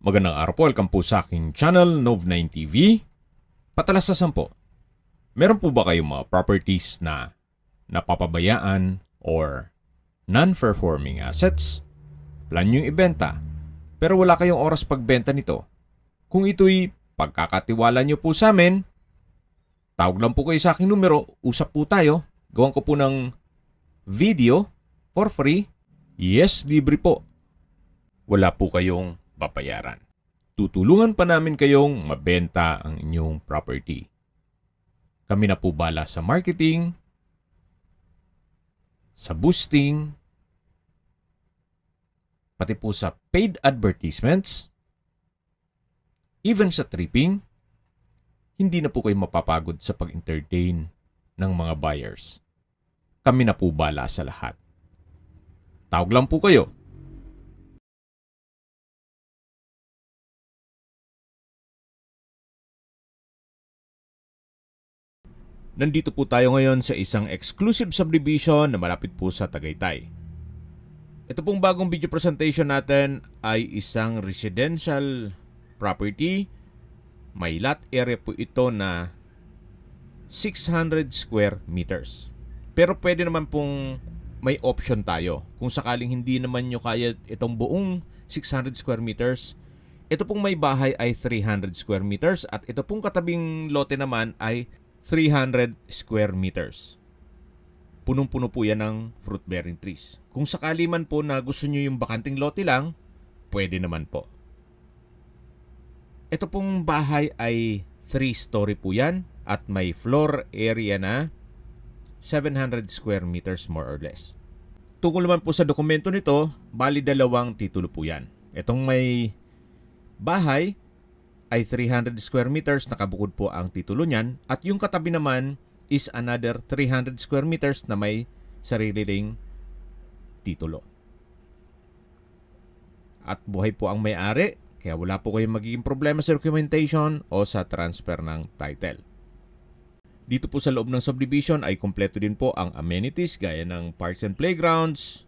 Magandang araw po, welcome po sa aking channel, Nov9 TV. Patalasasan po, meron po ba kayong mga properties na napapabayaan or non-performing assets? Plan nyo ibenta, pero wala kayong oras pagbenta nito. Kung ito'y pagkakatiwala nyo po sa amin, tawag lang po kayo sa aking numero, usap po tayo, gawan ko po ng video for free. Yes, libre po. Wala po kayong babayaran. Tutulungan pa namin kayong mabenta ang inyong property. Kami na po bala sa marketing, sa boosting, pati po sa paid advertisements, even sa tripping. Hindi na po kayo mapapagod sa pag-entertain ng mga buyers. Kami na po bala sa lahat. Tawag lang po kayo. Nandito po tayo ngayon sa isang exclusive subdivision na malapit po sa Tagaytay. Ito pong bagong video presentation natin ay isang residential property. May lot area po ito na 600 square meters. Pero pwede naman pong may option tayo. Kung sakaling hindi naman nyo kaya itong buong 600 square meters, ito pong may bahay ay 300 square meters at ito pong katabing lote naman ay 300 square meters. Punong-puno po yan ng fruit-bearing trees. Kung sakali man po na gusto nyo yung bakanting lote lang, pwede naman po. Ito pong bahay ay 3-story po yan at may floor area na 700 square meters more or less. Tungkol naman po sa dokumento nito, bali 2 titulo po yan. Itong may bahay ay 300 square meters, nakabukod po ang titulo niyan. At yung katabi naman is another 300 square meters na may sarili ring titulo. At buhay po ang may-ari, kaya wala po kayong magiging problema sa documentation o sa transfer ng title. Dito po sa loob ng subdivision ay kompleto din po ang amenities gaya ng parks and playgrounds,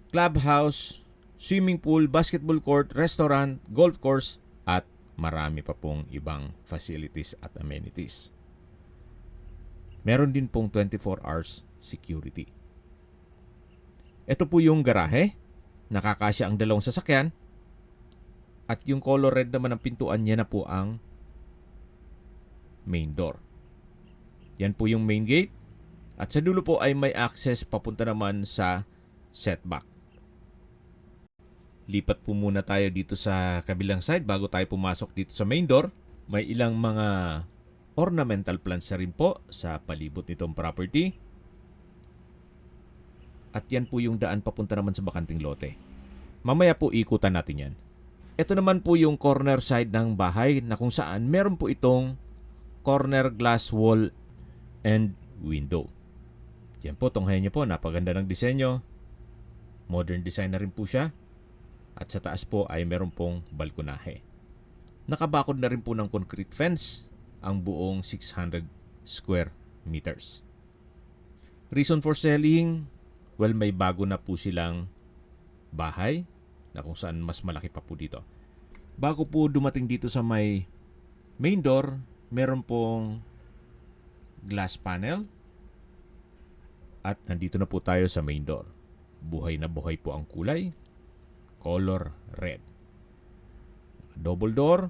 clubhouse, swimming pool, basketball court, restaurant, golf course, at marami pa pong ibang facilities at amenities. Meron din pong 24 hours security. Ito po yung garahe. Nakakasya ang 2 sasakyan. At yung color red naman ng pintuan niya na po ang main door. Yan po yung main gate. At sa dulo po ay may access papunta naman sa setback. Lipat po muna tayo dito sa kabilang side bago tayo pumasok dito sa main door. May ilang mga ornamental plants na rin po sa palibot nitong property. At yan po yung daan papunta naman sa bakanting lote. Mamaya po ikutan natin yan. Ito naman po yung corner side ng bahay na kung saan meron po itong corner glass wall and window. Yan po, tunghayan niyo po, napaganda ng disenyo. Modern design na rin po siya. At sa taas po ay meron pong balkonahe. Nakabakod na rin po ng concrete fence ang buong 600 square meters. Reason for selling, well, may bago na po silang bahay na kung saan mas malaki pa po dito. Bago po dumating dito sa may main door, meron pong glass panel. At nandito na po tayo sa main door. Buhay na buhay po ang kulay. Color red. Double door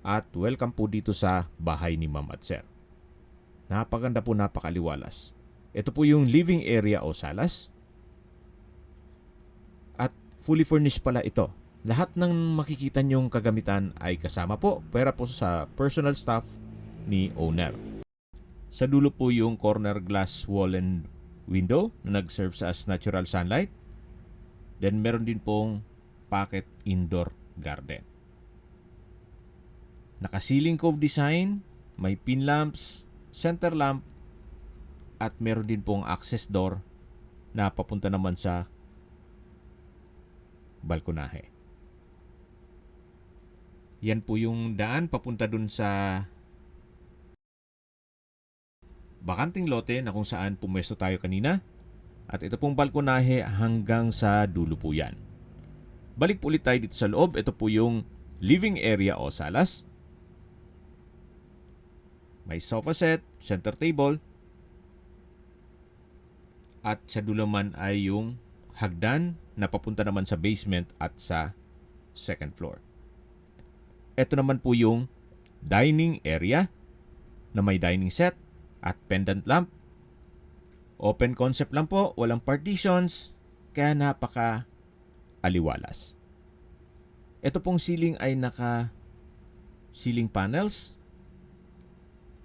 at welcome po dito sa bahay ni Ma'am at Sir. Napaganda po, napakaliwalas. Ito po yung living area o salas. At fully furnished pala ito. Lahat ng makikita nyong kagamitan ay kasama po, pera po sa personal staff ni owner. Sa dulo po yung corner glass wall and window na nag-serve sa as natural sunlight. Then meron din pong pocket indoor garden. Naka-ceiling cove design, may pin lamps, center lamp, at meron din pong access door na papunta naman sa balkonahe. Yan po yung daan papunta dun sa bakanting lote na kung saan pumwesto tayo kanina. At ito pong balkonahe hanggang sa dulo po yan. Balik po ulit tayo dito sa loob. Ito po yung living area o salas. May sofa set, center table. At sa dulo man ay yung hagdan na papunta naman sa basement at sa second floor. Ito naman po yung dining area na may dining set at pendant lamp. Open concept lang po, walang partitions, kaya napaka aliwalas. Ito pong ceiling ay naka ceiling panels.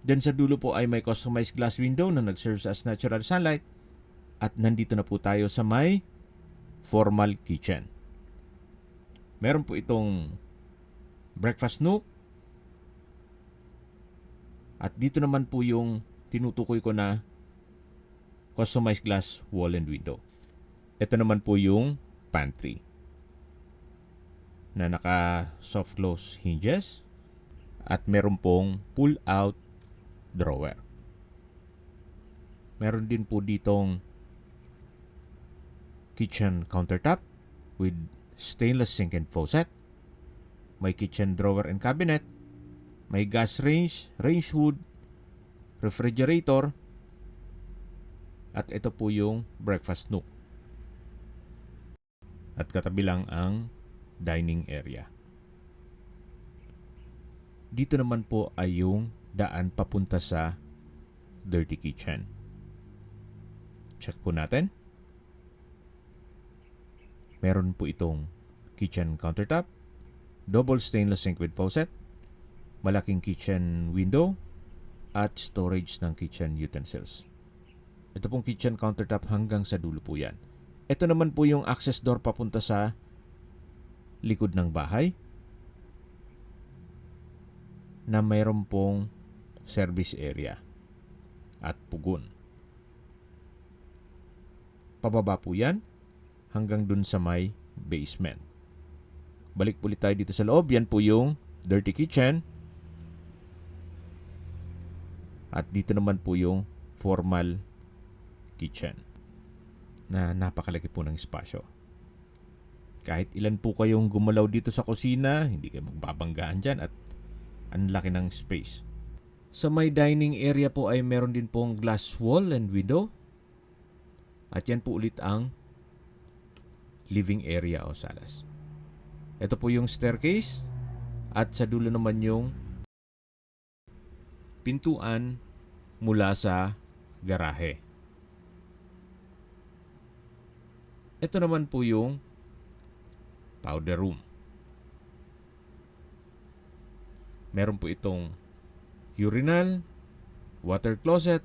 Then sa dulo po ay may customized glass window na nag-serves as natural sunlight. At nandito na po tayo sa may formal kitchen. Meron po itong breakfast nook. At dito naman po yung tinutukoy ko na customized glass wall and window. Ito naman po yung pantry na naka soft close hinges at meron pong pull out drawer. Meron din po ditong kitchen countertop with stainless sink and faucet. May kitchen drawer and cabinet. May gas range, range hood, refrigerator. At ito po yung breakfast nook. At katabi lang ang dining area. Dito naman po ay yung daan papunta sa dirty kitchen. Check po natin. Meron po itong kitchen countertop, double stainless sink with faucet, malaking kitchen window, at storage ng kitchen utensils. Ito pong kitchen countertop hanggang sa dulo po yan. Ito naman po yung access door papunta sa likod ng bahay na mayroon pong service area at pugon. Pababa po yan hanggang dun sa may basement. Balik ulit tayo dito sa loob. Yan po yung dirty kitchen. At dito naman po yung formal kitchen na napakalaki po ng espasyo. Kahit ilan po kayong gumalaw dito sa kusina, hindi kayo magbabanggaan dyan at ang laki ng space. Sa may dining area po ay meron din pong glass wall and window. At yan po ulit ang living area o salas. Ito po yung staircase at sa dulo naman yung pintuan mula sa garahe. Ito naman po yung powder room. Meron po itong urinal, water closet,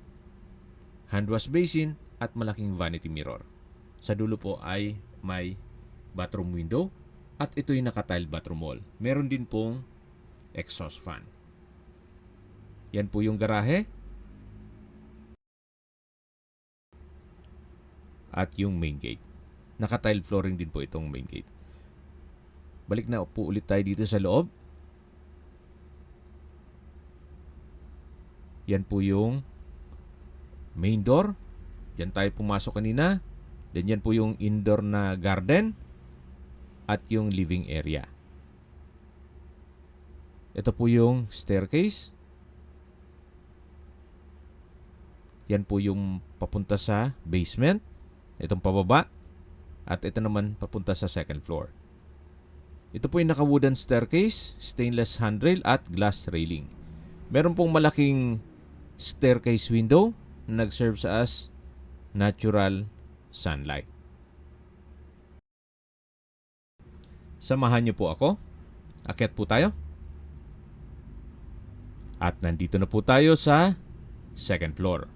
hand wash basin at malaking vanity mirror. Sa dulo po ay may bathroom window at ito'y naka-tile bathroom wall. Meron din pong exhaust fan. Yan po yung garahe. At yung main gate. Naka-tile flooring din po itong main gate. Balik na po ulit tayo dito sa loob. Yan po yung main door. Yan tayo pumasok kanina. Then yan po yung indoor na garden at yung living area. Ito po yung staircase. Yan po yung papunta sa basement. Itong pababa. At ito naman papunta sa second floor. Ito po yung naka-wooden staircase, stainless handrail at glass railing. Meron pong malaking staircase window na nag-serve as natural sunlight. Samahan niyo po ako. Akyat po tayo. At nandito na po tayo sa second floor.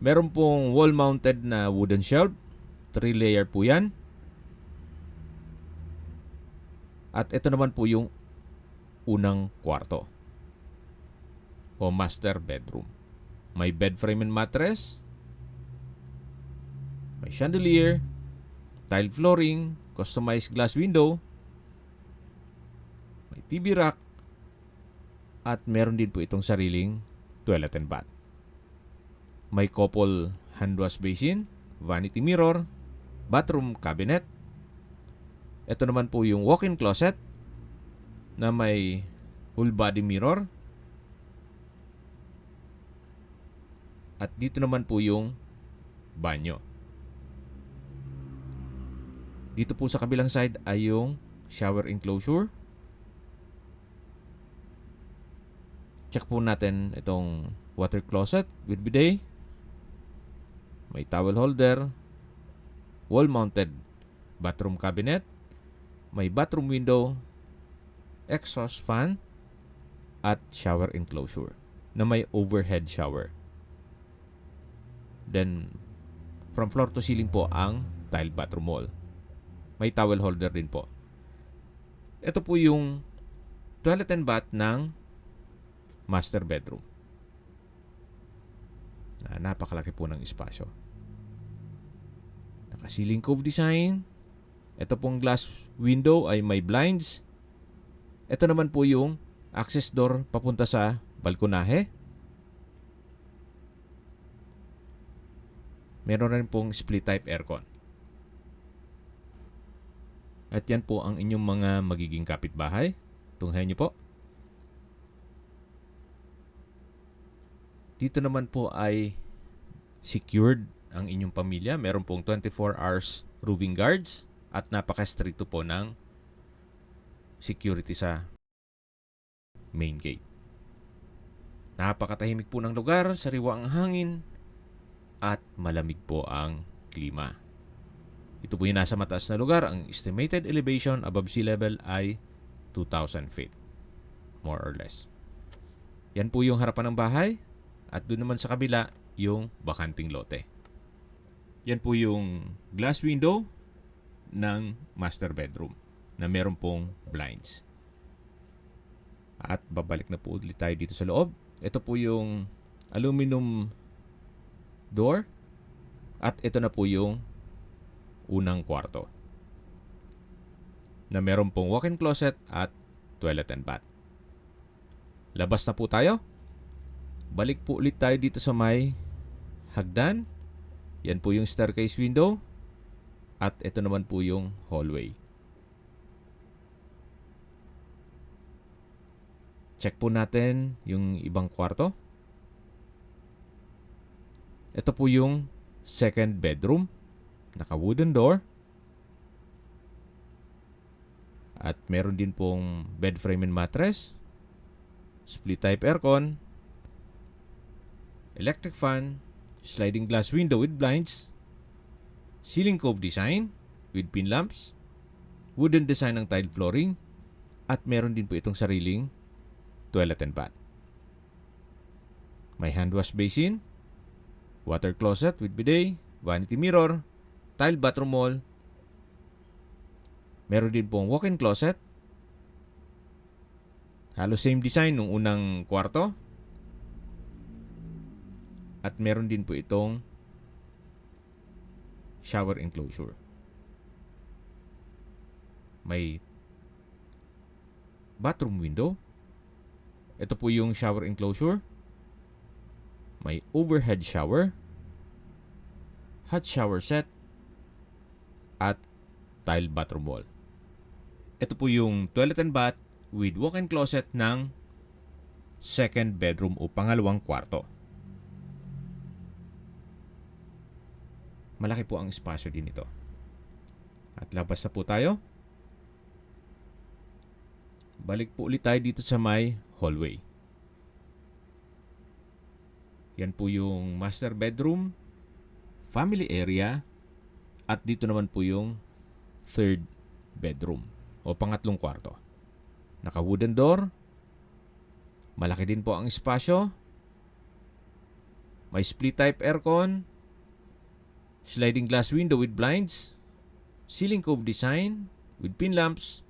Meron pong wall-mounted na wooden shelf. 3-layer po yan. At ito naman po yung unang kwarto o master bedroom. May bed frame and mattress. May chandelier, tile flooring, customized glass window, may TV rack, at meron din po itong sariling toilet and bath. May couple hand wash basin, vanity mirror, bathroom cabinet. Ito naman po yung walk-in closet na may full body mirror. At dito naman po yung banyo. Dito po sa kabilang side ay yung shower enclosure. Check po natin itong water closet with bidet. May towel holder, wall-mounted bathroom cabinet, may bathroom window, exhaust fan, at shower enclosure na may overhead shower. Then, from floor to ceiling po ang tile bathroom wall. May towel holder din po. Ito po yung toilet and bath ng master bedroom. Napakalaki po ng espasyo. Naka-ceiling cove design. Ito pong glass window ay may blinds. Ito naman po yung access door papunta sa balkonahe. Meron rin pong split type aircon. At yan po ang inyong mga magiging kapitbahay. Tunghayan nyo po. Dito naman po ay secured ang inyong pamilya. Meron pong 24 hours roving guards at napaka-stricto po ng security sa main gate. Napakatahimik po ng lugar, sariwa ang hangin, at malamig po ang klima. Ito po yung nasa mataas na lugar. Ang estimated elevation above sea level ay 2,000 feet. More or less. Yan po yung harapan ng bahay. At doon naman sa kabila, yung bakanting lote. Yan po yung glass window ng master bedroom na meron pong blinds. At babalik na po ulit tayo dito sa loob. Ito po yung aluminum door. At ito na po yung unang kwarto na meron pong walk-in closet at toilet and bath. Labas na po tayo. Balik po ulit tayo dito sa may hagdan. Yan po yung staircase window. At ito naman po yung hallway. Check po natin yung ibang kwarto. Ito po yung second bedroom. Naka-wooden door. At meron din pong bed frame and mattress. Split type aircon. Electric fan. Sliding glass window with blinds. Ceiling cove design with pin lamps. Wooden design ng tile flooring. At meron din po itong sariling toilet and bath. May hand wash basin. Water closet with bidet. Vanity mirror. Tile bathroom wall. Meron din pong walk-in closet. Halos same design nung unang kwarto. At meron din po itong shower enclosure. May bathroom window. Ito po yung shower enclosure. May overhead shower. Hot shower set. At tile bathroom wall. Ito po yung toilet and bath with walk-in closet ng second bedroom o pangalawang kwarto. Malaki po ang espasyo din ito. At labas na po tayo. Balik po ulit tayo dito sa may hallway. Yan po yung master bedroom, family area, at dito naman po yung third bedroom o pangatlong kwarto. Naka-wooden door. Malaki din po ang espasyo. May split type aircon. Sliding glass window with blinds. Ceiling cove design with pin lamps.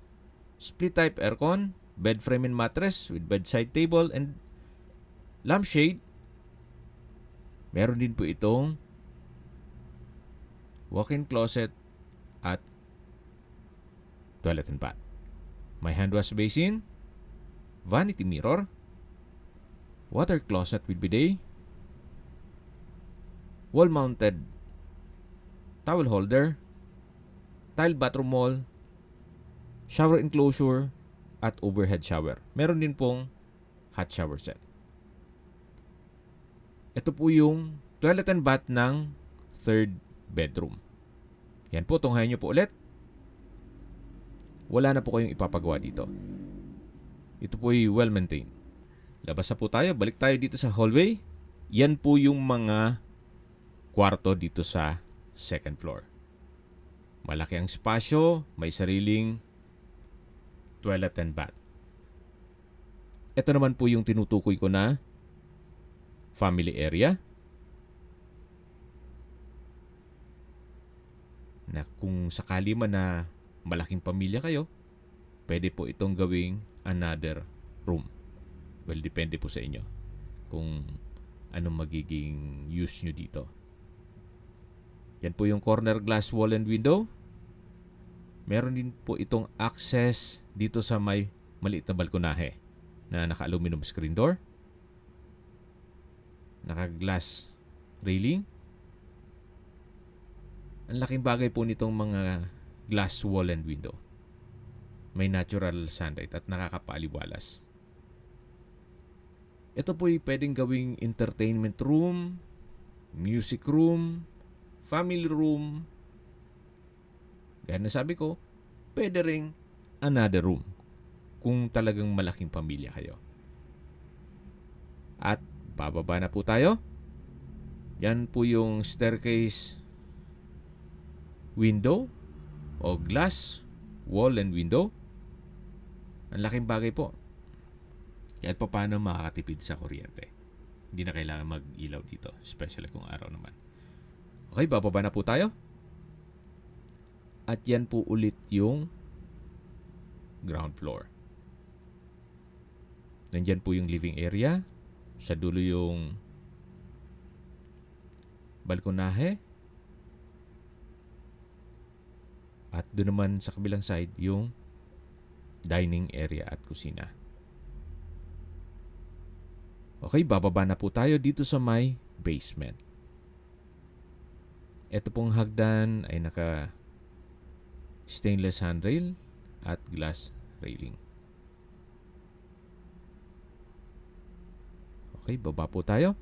Split type aircon. Bed frame and mattress with bedside table and lampshade. Meron din po itong walk-in closet at toilet and bath. May hand wash basin, vanity mirror, water closet with bidet, wall-mounted towel holder, tile bathroom wall, shower enclosure, at overhead shower. Meron din pong hot shower set. Ito po yung toilet and bath ng third bedroom. Yan po, tunghayan nyo po ulit. Wala na po kayong ipapagawa dito. Ito po ay well-maintained. Labas na po tayo. Balik tayo dito sa hallway. Yan po yung mga kwarto dito sa second floor. Malaki ang spasyo. May sariling toilet and bath. Ito naman po yung tinutukoy ko na family area. Na kung sakali man na malaking pamilya kayo, pwede po itong gawing another room. Well, depende po sa inyo kung anong magiging use nyo dito. Yan po yung corner glass wall and window. Meron din po itong access dito sa may maliit na balkonahe na naka-aluminum screen door. Naka-glass railing. Ang laking bagay po nitong mga glass wall and window. May natural sunlight at nakakapaliwalas. Ito po ay pwedeng gawing entertainment room, music room, family room. Gaya na sabi ko, pwede ring another room kung talagang malaking pamilya kayo. At bababa na po tayo. Yan po yung staircase window o glass wall and window. Ang laking bagay po. Kahit pa paano makakatipid sa kuryente. Hindi na kailangan mag-ilaw dito, especially kung araw naman. Okay, bababa na po tayo. At yan po ulit yung ground floor. Nandyan po yung living area. Sa dulo yung balkonahe. At doon naman sa kabilang side yung dining area at kusina. Okay, bababa na po tayo dito sa may basement. Ito pong hagdan ay naka stainless handrail at glass railing. Okay, baba po tayo.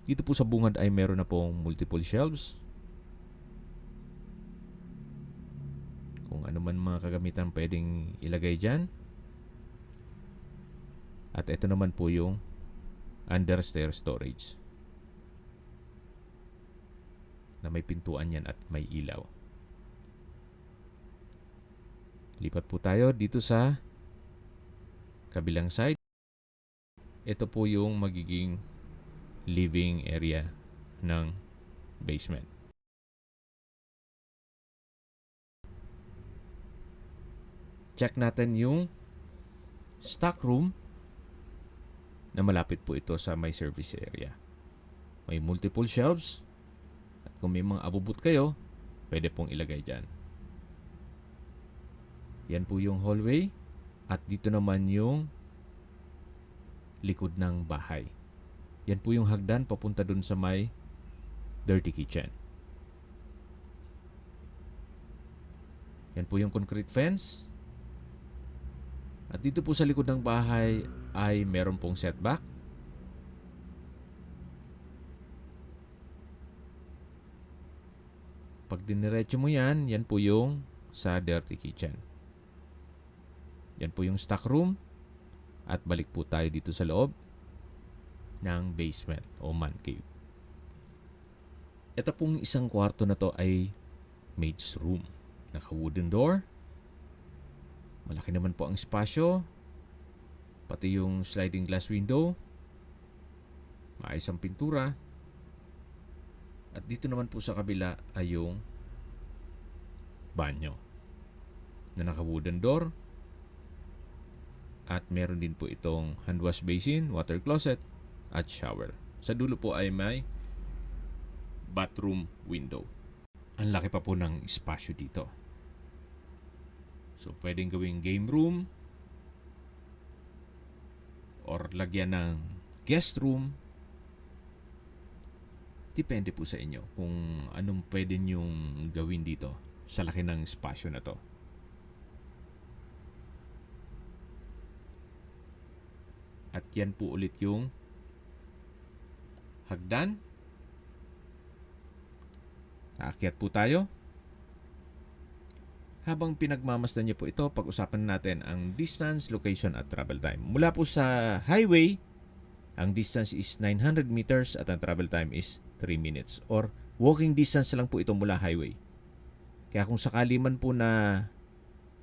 Dito po sa bungad ay meron na pong multiple shelves. Kung ano man mga kagamitan pwedeng ilagay dyan. At ito naman po yung understair storage. Na may pintuan yan at may ilaw. Lipat po tayo dito sa kabilang side. Ito po yung magiging living area ng basement. Check natin yung stock room na malapit po ito sa may service area. May multiple shelves at kung may mga abubot kayo, pwede pong ilagay dyan. Yan po yung hallway at dito naman yung likod ng bahay. Yan po yung hagdan papunta dun sa may dirty kitchen. Yan po yung concrete fence. At dito po sa likod ng bahay ay meron pong setback. Pag diniretso mo yan, yan po yung sa dirty kitchen. Yan po yung stock room. At balik po tayo dito sa loob ng basement o man cave. Ito pong isang kwarto na to ay maid's room. Naka-wooden door. Malaki naman po ang espasyo. Pati yung sliding glass window. Maayos ang pintura. At dito naman po sa kabila ay yung banyo na naka-wooden door. At meron din po itong hand wash basin, water closet, at shower. Sa dulo po ay may bathroom window. Ang laki pa po ng espasyo dito. So, pwedeng gawing game room or lagyan ng guest room. Depende po sa inyo kung anong pwede nyong gawin dito sa laki ng espasyo na to. At yan po ulit yung hagdan. Aakyat po tayo. Habang pinagmamasdan niyo po ito, pag-usapan natin ang distance, location at travel time. Mula po sa highway, ang distance is 900 meters at ang travel time is 3 minutes. Or walking distance lang po ito mula highway. Kaya kung sakali man po na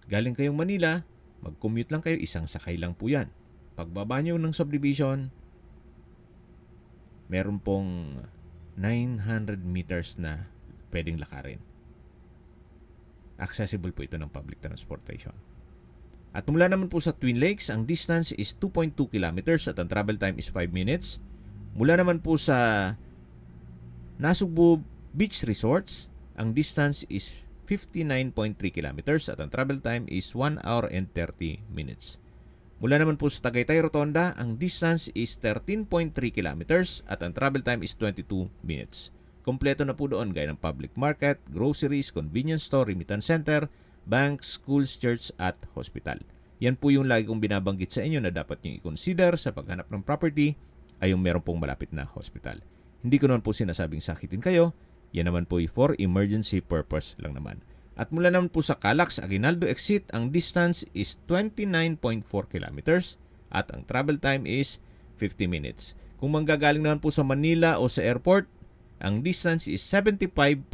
galing kayong Manila, mag-commute lang kayo, isang sakay lang po yan. Pagbaba nyo ng subdivision, meron pong 900 meters na pwedeng lakarin. Accessible po ito ng public transportation. At mula naman po sa Twin Lakes, ang distance is 2.2 kilometers at ang travel time is 5 minutes. Mula naman po sa Nasugbu Beach Resorts, ang distance is 59.3 kilometers at ang travel time is 1 hour and 30 minutes. Mula naman po sa Tagaytay Rotonda, ang distance is 13.3 kilometers at ang travel time is 22 minutes. Kompleto na po doon gaya ng public market, groceries, convenience store, remittance center, banks, schools, church at hospital. Yan po yung lagi kong binabanggit sa inyo na dapat nyo i-consider sa paghanap ng property ay yung meron pong malapit na hospital. Hindi ko naman po sinasabing sakitin kayo, yan naman po for emergency purpose lang naman. At mula naman po sa Calax Aguinaldo exit, ang distance is 29.4 kilometers at ang travel time is 50 minutes. Kung manggagaling naman po sa Manila o sa airport, ang distance is 75.1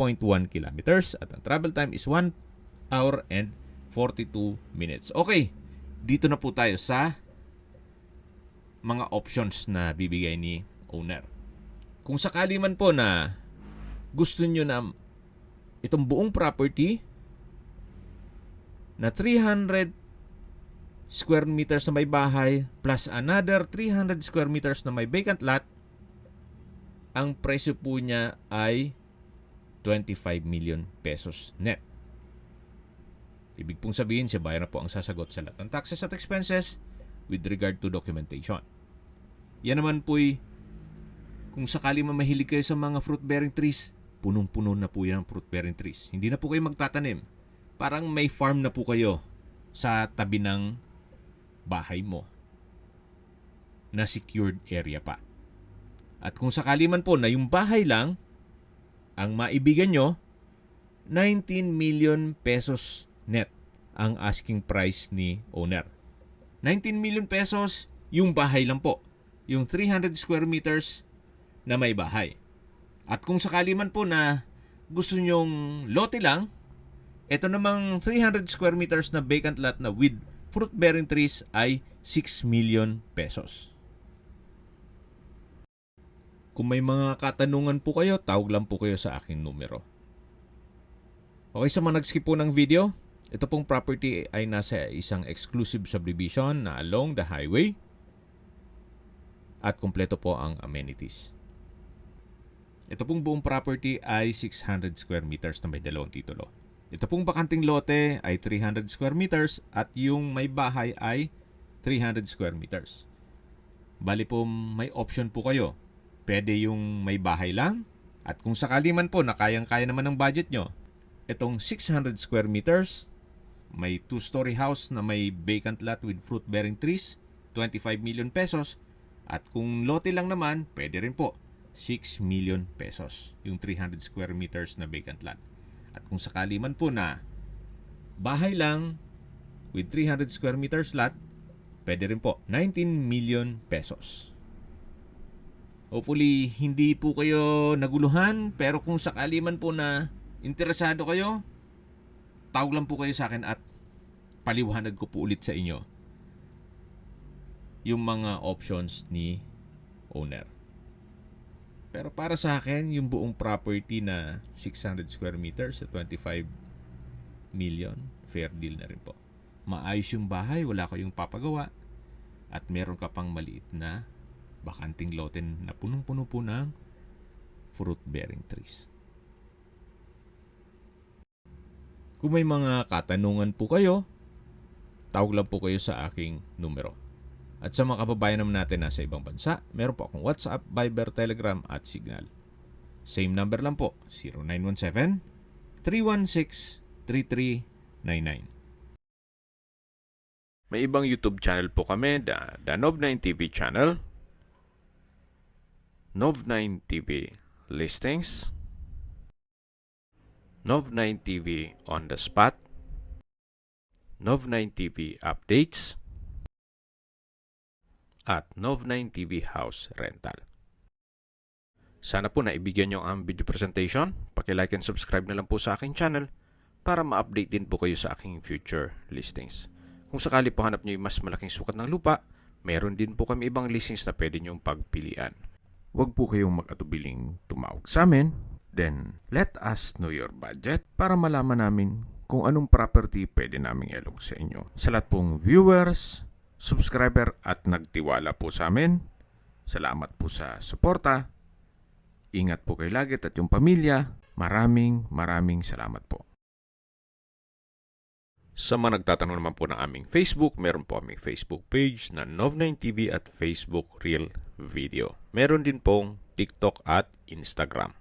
kilometers at ang travel time is 1 hour and 42 minutes. Okay, dito na po tayo sa mga options na bibigay ni owner. Kung sakali man po na gusto nyo na itong buong property na 300 square meters na may bahay plus another 300 square meters na may vacant lot, ang presyo po niya ay 25 million pesos net. Ibig pong sabihin, si buyer na po ang sasagot sa lahat ng taxes at expenses with regard to documentation. Yan naman po'y kung sakali man mahilig kayo sa mga fruit-bearing trees, punong-puno na po yan ang fruit-bearing trees. Hindi na po kayo magtatanim. Parang may farm na po kayo sa tabi ng bahay mo na secured area pa. At kung sakali man po na yung bahay lang ang maibigan nyo, 19 million pesos net ang asking price ni owner. 19 million pesos yung bahay lang po. Yung 300 square meters na may bahay. At kung sakali man po na gusto nyong lote lang, ito namang 300 square meters na vacant lot na with fruit-bearing trees ay 6 million pesos. Kung may mga katanungan po kayo, tawag lang po kayo sa aking numero. Okay, sa mga nag-skip po ng video, ito pong property ay nasa isang exclusive subdivision na along the highway at kumpleto po ang amenities. Ito pong buong property ay 600 square meters na may dalawang titulo. Ito pong bakanting lote ay 300 square meters at yung may bahay ay 300 square meters. Bali po may option po kayo. Pwede yung may bahay lang at kung sakali man po na kayang-kaya naman ng budget nyo, itong 600 square meters, may 2-story house na may vacant lot with fruit-bearing trees, 25 million pesos. At kung lote lang naman, pwede rin po, 6 million pesos yung 300 square meters na vacant lot. At kung sakali man po na bahay lang with 300 square meters lot, pwede rin po, 19 million pesos. Hopefully, hindi po kayo naguluhan, pero kung sakali man po na interesado kayo, tawag lang po kayo sa akin at paliwanag ko po ulit sa inyo yung mga options ni owner. Pero para sa akin, yung buong property na 600 square meters sa 25 million, fair deal na rin po. Maayos yung bahay, wala kayong papagawa, at meron ka pang maliit na bakanting lote na punong-puno po ng fruit-bearing trees. Kung may mga katanungan po kayo, tawag lang po kayo sa aking numero. At sa mga kababayan naman natin na sa ibang bansa, meron po akong WhatsApp, Viber, Telegram at Signal. Same number lang po, 0917-316-3399. May ibang YouTube channel po kami, the Nov9 TV channel, Nov9 TV Listings, Nov9 TV On The Spot, Nov9 TV Updates, at Nov9 TV House Rental. Sana po naibigyan nyo ang video presentation. Paki-like and subscribe na lang po sa aking channel para ma-update din po kayo sa aking future listings. Kung sakali po hanap nyo yung mas malaking sukat ng lupa, meron din po kami ibang listings na pwede nyong pagpilian. Huwag po kayong mag-atubiling tumawag sa amin. Then, let us know your budget para malaman namin kung anong property pwede naming ilog sa inyo. Sa lahat pong viewers, subscriber at nagtiwala po sa amin, salamat po sa suporta. Ingat po kayo lagi at yung pamilya. Maraming salamat po. Sa mga nagtatanong naman po ng aming Facebook, meron po aming Facebook page na Nov9 TV at Facebook Real Video. Meron din pong TikTok at Instagram.